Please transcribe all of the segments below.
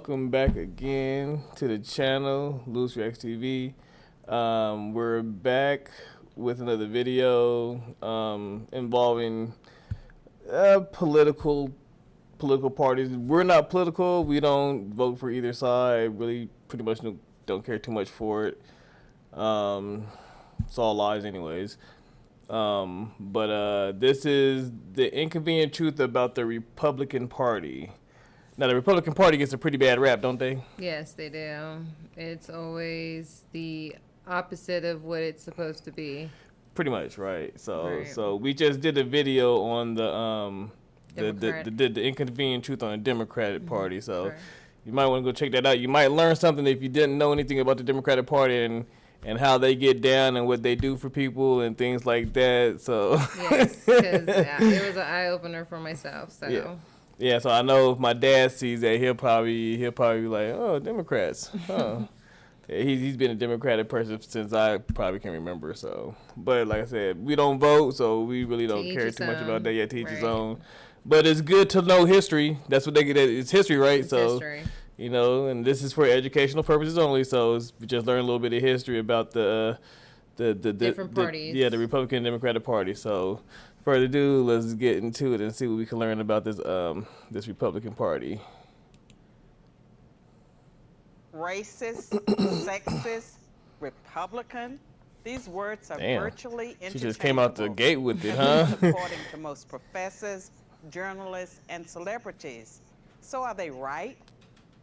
welcome back again to the channel, Loose Reacts TV. We're back with another video involving political parties. We're not political. We don't vote for either side. Really, pretty much don't care too much for it. It's all lies, anyways. But this is the inconvenient truth about the Republican Party. Now, the Republican Party gets a pretty bad rap, don't they? Yes, they do. It's always the opposite of what it's supposed to be. Pretty much, right. So, Right. so we just did a video on Democrat. the inconvenient truth on the Democratic Party. So, Correct. you might want to go check that out. You might learn something if you didn't know anything about the Democratic Party and how they get down and what they do for people and things like that. So, Yes, because it was an eye opener for myself. So. Yeah. Yeah, so I know if my dad sees that, he'll probably be like, "Oh, Democrats." Oh, yeah, he's been a Democratic person since I probably can remember. So, but like I said, we don't vote, so we really don't each care his too much own. about that. Yeah, to each his Right. own. But it's good to know history. That's what they get. It's history, right? It's so, history. you know, and this is for educational purposes only. So we just learn a little bit of history about the Different parties. Yeah, the Republican and Democratic Party. So, further ado, let's get into it and see what we can learn about this Republican Party. Racist, sexist, Republican. These words are Damn. virtually interchangeable. She just came out the gate with it, huh? According to most professors, journalists, and celebrities. So are they right?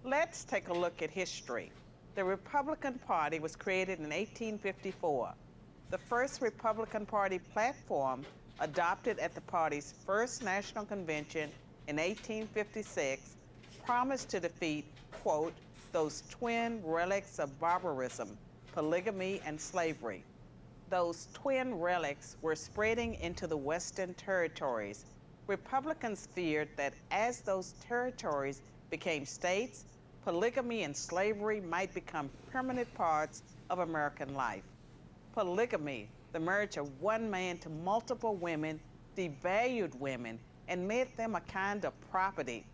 Let's take a look at history. The Republican Party was created in 1854. The first Republican Party platform, adopted at the party's first national convention in 1856, promised to defeat, quote, those twin relics of barbarism, polygamy, and slavery. Those twin relics were spreading into the Western territories. Republicans feared that as those territories became states, polygamy and slavery might become permanent parts of American life. Polygamy, the marriage of one man to multiple women, devalued women and made them a kind of property.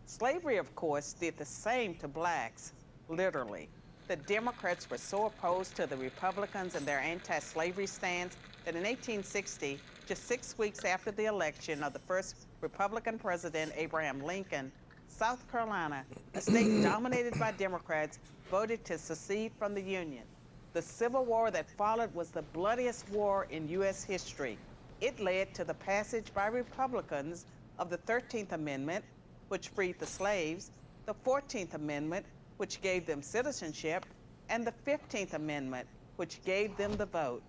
Slavery, of course, did the same to blacks, literally. The Democrats were so opposed to the Republicans and their anti-slavery stance that in 1860, just 6 weeks after the election of the first Republican president, Abraham Lincoln, South Carolina, a state dominated by Democrats, voted to secede from the Union. The Civil War that followed was the bloodiest war in U.S. history. It led to the passage by Republicans of the 13th Amendment, which freed the slaves, the 14th Amendment, which gave them citizenship, and the 15th Amendment, which gave them the vote.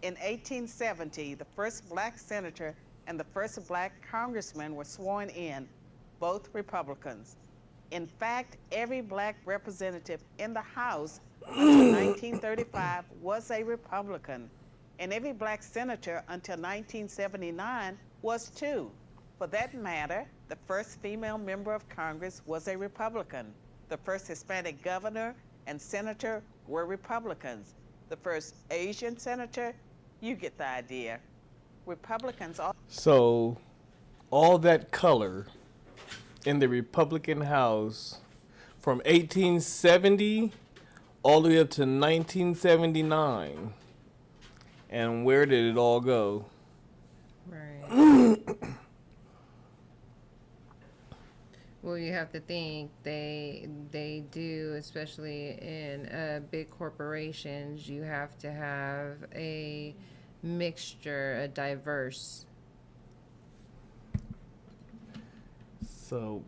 In 1870, the first black senator and the first black congressman were sworn in, both Republicans. In fact, every black representative in the House until 1935 was a Republican, and every black senator until 1979 was too. For that matter, the first female member of Congress was a Republican. The first Hispanic governor and senator were Republicans. The first Asian senator, you get the idea. Republicans all. So, all that color in the Republican House from 1870 all the way up to 1979. And where did it all go? Right. Well, you have to think they do, especially in big corporations. You have to have a mixture, a diverse. So,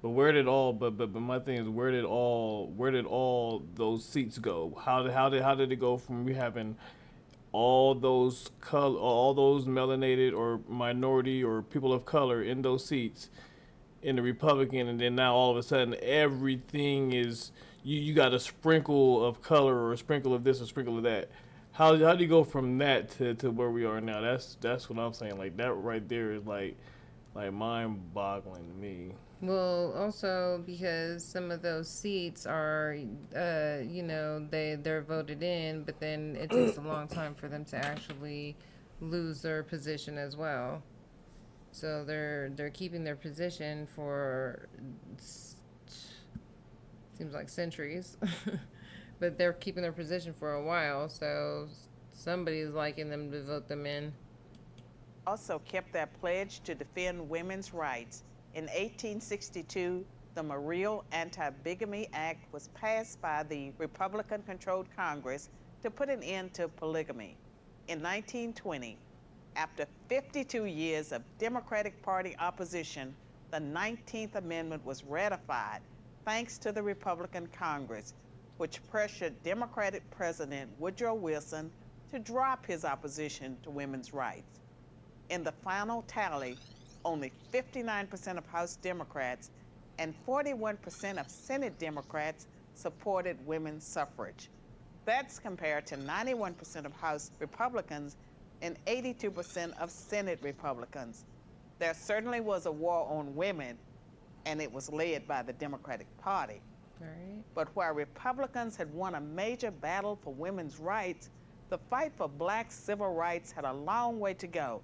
but where did all? But my thing is, where did all those seats go? How did it go from we having all those melanated or minority or people of color in those seats in the Republican, and then now all of a sudden everything is you got a sprinkle of color or a sprinkle of this or a sprinkle of that. How do you go from that to where we are now? That's what I'm saying. Like that right there is like mind-boggling to me. Well, also because some of those seats are, they're voted in, but then it takes a long time for them to actually lose their position as well. So they're keeping their position for seems like centuries, but they're keeping their position for a while. So somebody's liking them to vote them in. Also kept their pledge to defend women's rights. In 1862, the Morrill Anti-Bigamy Act was passed by the Republican-controlled Congress to put an end to polygamy. In 1920, after 52 years of Democratic Party opposition, the 19th Amendment was ratified thanks to the Republican Congress, which pressured Democratic President Woodrow Wilson to drop his opposition to women's rights. In the final tally, only 59% of House Democrats and 41% of Senate Democrats supported women's suffrage. That's compared to 91% of House Republicans and 82% of Senate Republicans. There certainly was a war on women, and it was led by the Democratic Party. Right. But while Republicans had won a major battle for women's rights, the fight for black civil rights had a long way to go.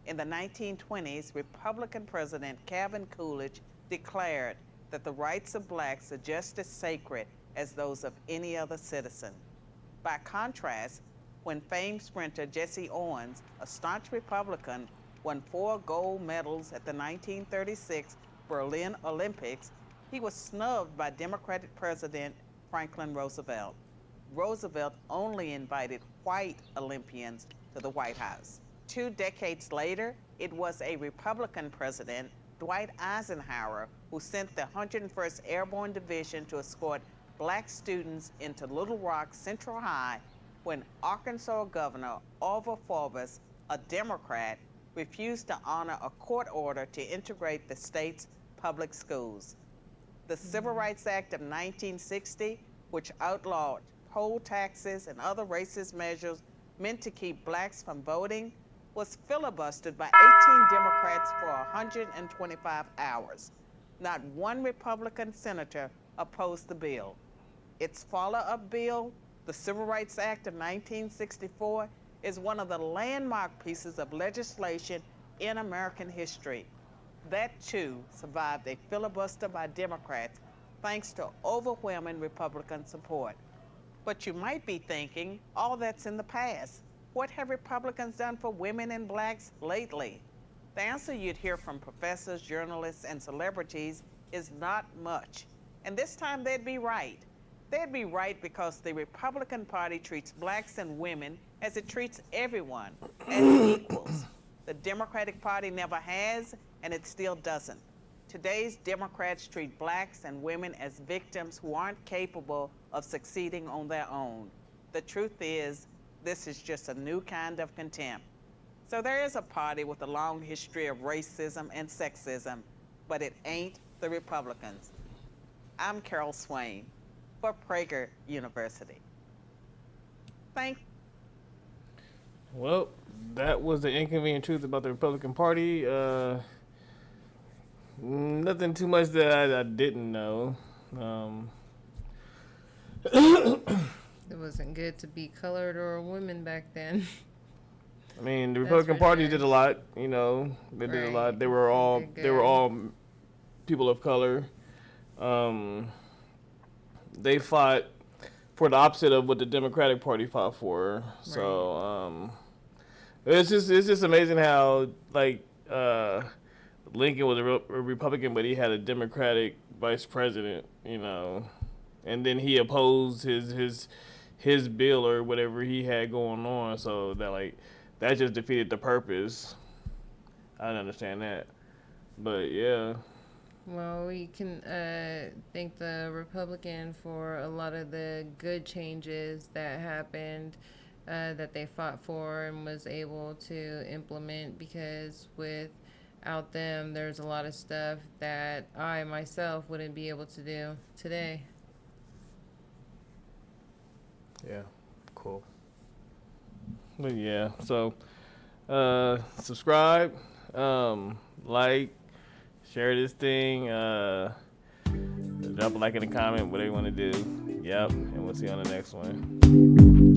In the 1920s, Republican President Calvin Coolidge declared that the rights of blacks are just as sacred as those of any other citizen. By contrast, when famed sprinter Jesse Owens, a staunch Republican, won 4 gold medals at the 1936 Berlin Olympics, he was snubbed by Democratic President Franklin Roosevelt. Roosevelt only invited white Olympians to the White House. 2 decades later, it was a Republican president, Dwight Eisenhower, who sent the 101st Airborne Division to escort black students into Little Rock Central High when Arkansas Governor Orville Forbes, a Democrat, refused to honor a court order to integrate the state's public schools. The Civil Rights Act of 1960, which outlawed poll taxes and other racist measures meant to keep blacks from voting, was filibustered by 18 Democrats for 125 hours. Not one Republican senator opposed the bill. Its follow-up bill, the Civil Rights Act of 1964, is one of the landmark pieces of legislation in American history. That, too, survived a filibuster by Democrats thanks to overwhelming Republican support. But you might be thinking, all that's in the past. What have Republicans done for women and blacks lately? The answer you'd hear from professors, journalists, and celebrities is not much. And this time they'd be right. They'd be right because the Republican Party treats blacks and women as it treats everyone, as equals. The Democratic Party never has, and it still doesn't. Today's Democrats treat blacks and women as victims who aren't capable of succeeding on their own. The truth is, this is just a new kind of contempt. So there is a party with a long history of racism and sexism, but it ain't the Republicans. I'm Carol Swain for Prager University. Well, that was the inconvenient truth about the Republican Party. Nothing too much that I didn't know. It wasn't good to be colored or a woman back then. I mean, the That's Republican for Party sure. did a lot. You know, they did a Right. lot. They were all They did they were good. all people of color. They fought for the opposite of what the Democratic Party fought for. So it's just amazing how like Lincoln was a Republican, but he had a Democratic vice president. You know, and then he opposed his bill or whatever he had going on. So that just defeated the purpose. I don't understand that, but yeah. Well, we can thank the Republican for a lot of the good changes that happened that they fought for and was able to implement, because without them, there's a lot of stuff that I myself wouldn't be able to do today. Yeah, cool. But yeah, so subscribe, like, share this thing, drop a like in the comment, whatever you want to do. Yep, and we'll see you on the next one.